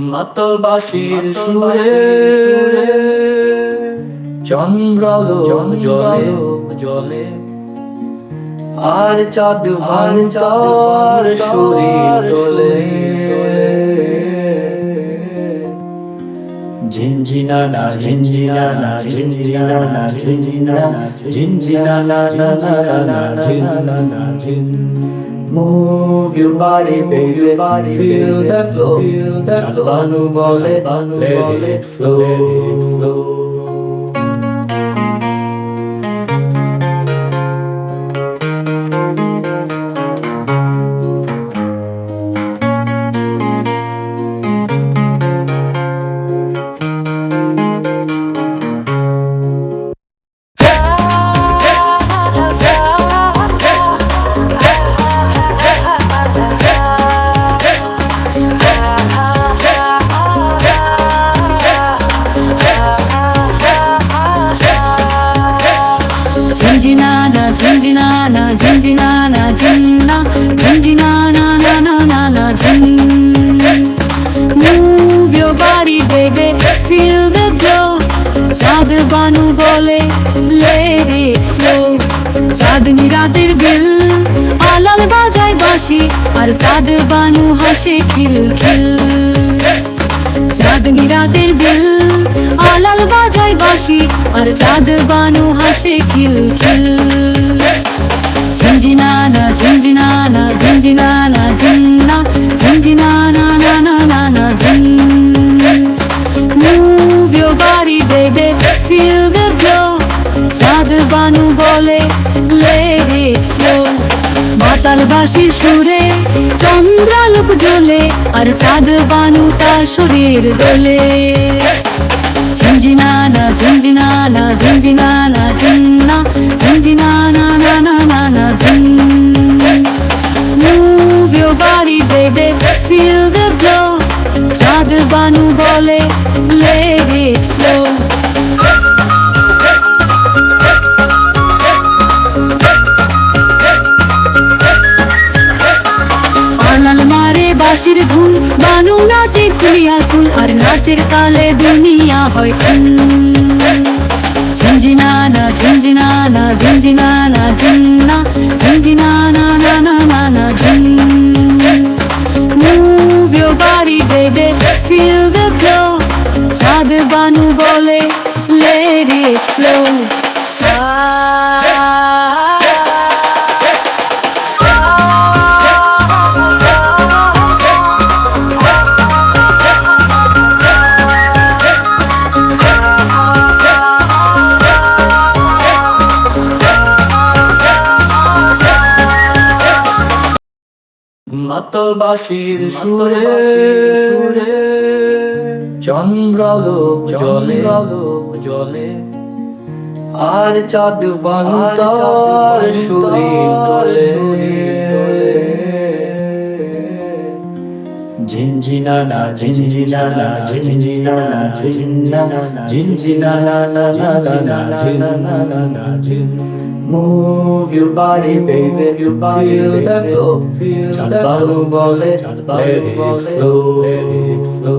মাতাল বাঁশির সুরে চন্দ্রালো জলে জলে আর চাঁদ তার শরীর তোলে ঝিনঝিনা না ঝিনঝিনা না ঝিনঝিনা না ঝিনঝিনা না ঝিনঝিনা না না না ঝিন Move your body, baby, feel the flow, banu bole, let it flow. Zinjinana, zinjinana, zinjinana, zinna, zinjinana, na na na na zin. Move your body, baby, feel the glow. চাঁদ বানু বলে let it flow. চাঁদনি রাতের বিল আলাল বাজায় বাঁশি আর চাঁদ বানু হাসে খিল খিল। চাঁদনি রাতের বিল আলাল বাজায় বাঁশি আর চাঁদ বানু হাসে খিল খিল। ঝিনঝিনানা ঝিনঝিনানা ঝিনঝিনানা ঝিন্না ঝিনঝিনানা না না না না ঝিন। Move your body, baby, feel the glow. চাঁদ বানু বলে let it flow. মাতাল বাঁশির সুরে চন্দ্রালোক জ্বলে আর চাঁদ বানু তার শরীর দোলে। ঝিনঝিনানা ঝিনঝিনানা ঝিনঝিনানা ঝিন্না ঝিনঝিনানা না না না না ঝিন। Move your body, baby, feel the glow. চাঁদ বানু বলে let it flow. আলাল মারে বাঁশির ধুন বানু নাচে খুলিয়া চুল আর নাচের তালে দুনিয়া হয় খুন। ঝিনঝিনানা ঝিনঝিনানা ঝিনঝিনানা ঝিন্না ঝিনঝিনানা না না না না ঝিন। Move your body, baby, feel the glow. চাঁদ বানু বলে let it flow. মাতাল বাঁশির সুরে চন্দ্রালো জলে জলে আর চাঁদ বানু তার শরীর তোলে ঝিনঝিনানা ঝিনঝিনানা ঝিনঝিনানা ঝিন্না ঝিনঝিনানা না না না না ঝিন। Move your body, baby, feel the flow. Chand banu bole, let it flow.